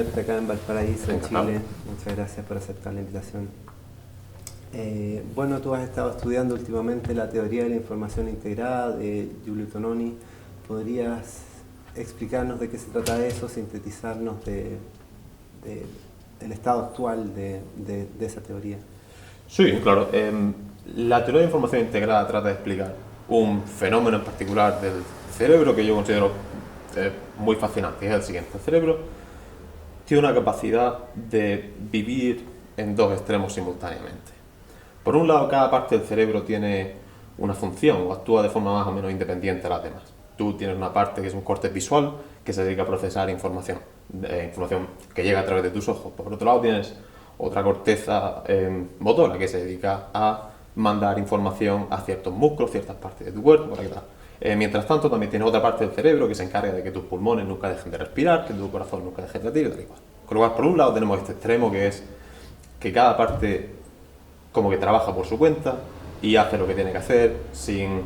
tenerte acá en Valparaíso, en Encantado. Chile. Muchas gracias por aceptar la invitación. Bueno, tú has estado estudiando últimamente la teoría de la información integrada de Giulio Tononi. ¿Podrías explicarnos de qué se trata eso, sintetizarnos del estado actual de esa teoría? Sí, claro. La teoría de información integrada trata de explicar un fenómeno en particular del cerebro que yo considero muy fascinante. Es el siguiente. El cerebro tiene una capacidad de vivir en dos extremos simultáneamente. Por un lado, cada parte del cerebro tiene una función o actúa de forma más o menos independiente a las demás. Tú tienes una parte que es un corte visual que se dedica a procesar información que llega a través de tus ojos. Por otro lado, tienes otra corteza motora que se dedica a mandar información a ciertos músculos, ciertas partes de tu cuerpo, por ahí tal. Mientras tanto, también tienes otra parte del cerebro que se encarga de que tus pulmones nunca dejen de respirar, que tu corazón nunca deje de latir y tal y cual. Con lo cual, por un lado tenemos este extremo que es que cada parte como que trabaja por su cuenta y hace lo que tiene que hacer sin,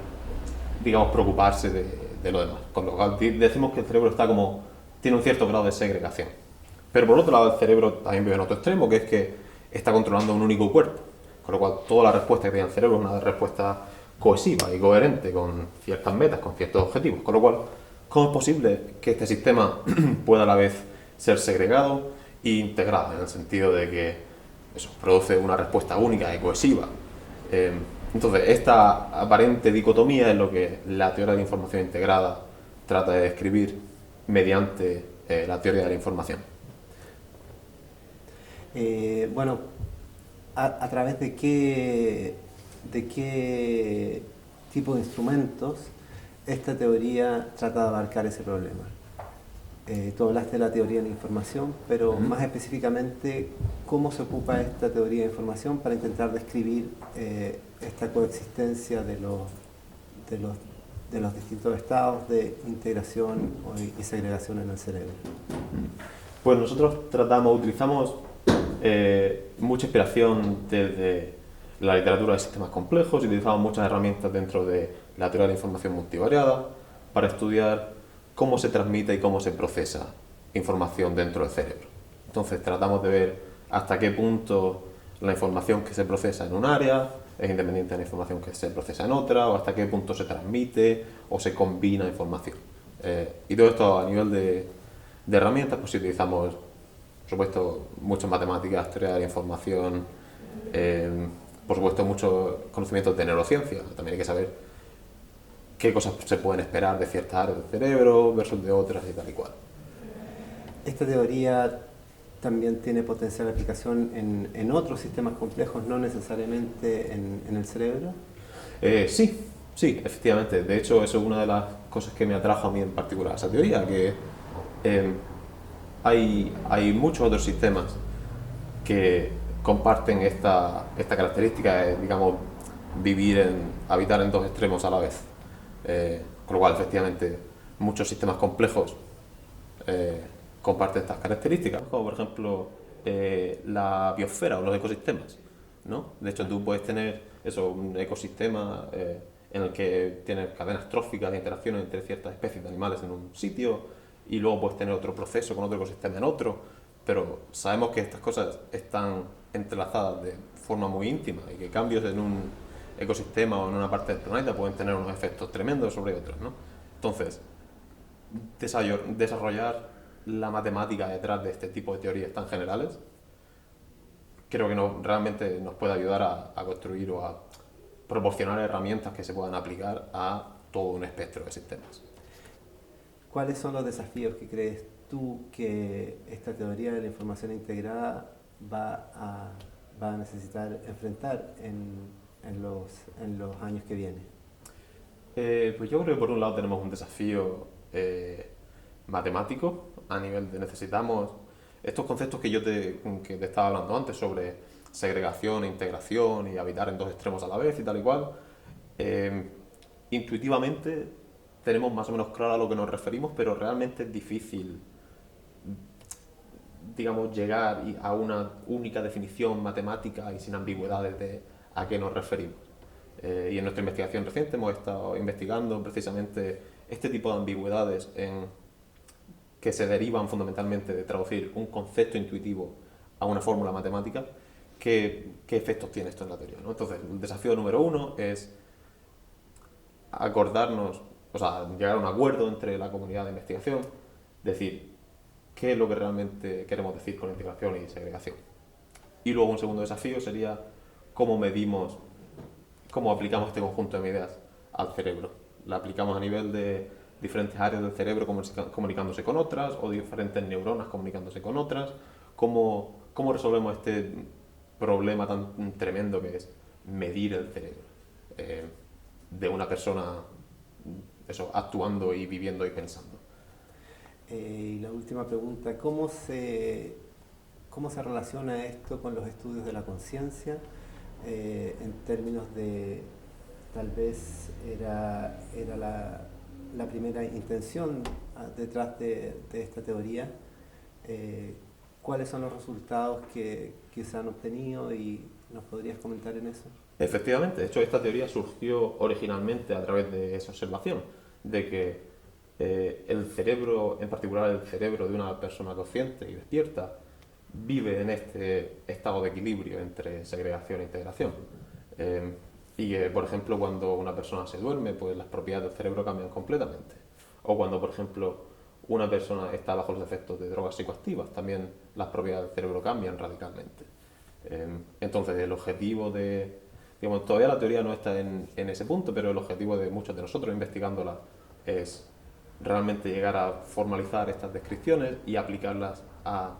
digamos, preocuparse de lo demás. Con lo cual decimos que el cerebro tiene un cierto grado de segregación. Pero por otro lado, el cerebro también vive en otro extremo, que es que está controlando un único cuerpo. Con lo cual, toda la respuesta que tiene el cerebro es una respuesta cohesiva y coherente con ciertas metas, con ciertos objetivos. Con lo cual, ¿cómo es posible que este sistema pueda a la vez ser segregado e integrado? En el sentido de que eso produce una respuesta única y cohesiva. Entonces, esta aparente dicotomía es lo que la teoría de la información integrada trata de describir mediante la teoría de la información. Bueno, a través de qué tipo de instrumentos esta teoría trata de abarcar ese problema. Tú hablaste de la teoría de la información, pero más específicamente, ¿cómo se ocupa esta teoría de información para intentar describir esta coexistencia de los, de los distintos estados de integración y segregación en el cerebro? Pues nosotros utilizamos mucha inspiración desde la literatura de sistemas complejos y utilizamos muchas herramientas dentro de la teoría de la información multivariada para estudiar cómo se transmite y cómo se procesa información dentro del cerebro. Entonces tratamos de ver hasta qué punto la información que se procesa en un área es independiente de la información que se procesa en otra, o hasta qué punto se transmite o se combina información. Y todo esto a nivel de herramientas, pues utilizamos, por supuesto, muchas matemáticas, teoría de la información, por supuesto, muchos conocimientos de neurociencia. También hay que saber qué cosas se pueden esperar de ciertas áreas del cerebro versus de otras y tal y cual. Esta teoría también tiene potencial aplicación en otros sistemas complejos, no necesariamente en el cerebro. Sí, sí, efectivamente. De hecho, eso es una de las cosas que me atrajo a mí en particular a esa teoría, que eh, hay muchos otros sistemas que comparten esta característica de, digamos, habitar en dos extremos a la vez. Con lo cual, efectivamente, muchos sistemas complejos comparten estas características, como por ejemplo la biosfera o los ecosistemas, ¿no? De hecho, tú puedes tener un ecosistema en el que tienes cadenas tróficas de interacciones entre ciertas especies de animales en un sitio y luego puedes tener otro proceso con otro ecosistema en otro, pero sabemos que estas cosas están entrelazadas de forma muy íntima y que cambios en un ecosistema o en una parte del planeta pueden tener unos efectos tremendos sobre otros, ¿no? Entonces, desarrollar la matemática detrás de este tipo de teorías tan generales creo que realmente nos puede ayudar a construir o a proporcionar herramientas que se puedan aplicar a todo un espectro de sistemas. ¿Cuáles son los desafíos que crees tú que esta teoría de la información integrada va a necesitar enfrentar en los años que vienen? Pues yo creo que por un lado tenemos un desafío matemático a nivel de necesitamos estos conceptos que te estaba hablando antes sobre segregación e integración y habitar en dos extremos a la vez y tal y cual. Intuitivamente tenemos más o menos claro a lo que nos referimos, pero realmente es difícil, digamos, llegar a una única definición matemática y sin ambigüedades de a qué nos referimos. Y en nuestra investigación reciente hemos estado investigando precisamente este tipo de ambigüedades que se derivan fundamentalmente de traducir un concepto intuitivo a una fórmula matemática, ¿qué efectos tiene esto en la teoría, ¿no? Entonces, el desafío número 1 es acordarnos, o sea, llegar a un acuerdo entre la comunidad de investigación, decir qué es lo que realmente queremos decir con integración y segregación. Y luego un segundo desafío sería cómo medimos, cómo aplicamos este conjunto de medidas al cerebro. La aplicamos a nivel de diferentes áreas del cerebro comunicándose con otras, o diferentes neuronas comunicándose con otras. ¿Cómo resolvemos este problema tan tremendo que es medir el cerebro de una persona, eso, actuando y viviendo y pensando? Y la última pregunta, cómo se relaciona esto con los estudios de la conciencia en términos de, tal vez era la primera intención detrás de esta teoría? ¿Cuáles son los resultados que se han obtenido y nos podrías comentar en eso? Efectivamente, de hecho esta teoría surgió originalmente a través de esa observación, de que el cerebro, en particular el cerebro de una persona consciente y despierta, vive en este estado de equilibrio entre segregación e integración. Y que, por ejemplo, cuando una persona se duerme, pues las propiedades del cerebro cambian completamente. O cuando, por ejemplo, una persona está bajo los efectos de drogas psicoactivas, también las propiedades del cerebro cambian radicalmente. Entonces, el objetivo de... Digamos, todavía la teoría no está en ese punto, pero el objetivo de muchos de nosotros investigándola es realmente llegar a formalizar estas descripciones y aplicarlas a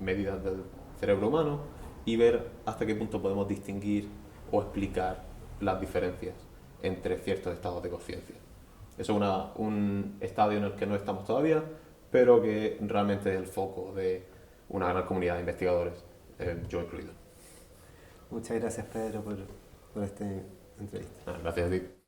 medidas del cerebro humano y ver hasta qué punto podemos distinguir o explicar las diferencias entre ciertos estados de conciencia. Eso es un estadio en el que no estamos todavía, pero que realmente es el foco de una gran comunidad de investigadores, yo incluido. Muchas gracias, Pedro, por esta entrevista. Gracias a ti.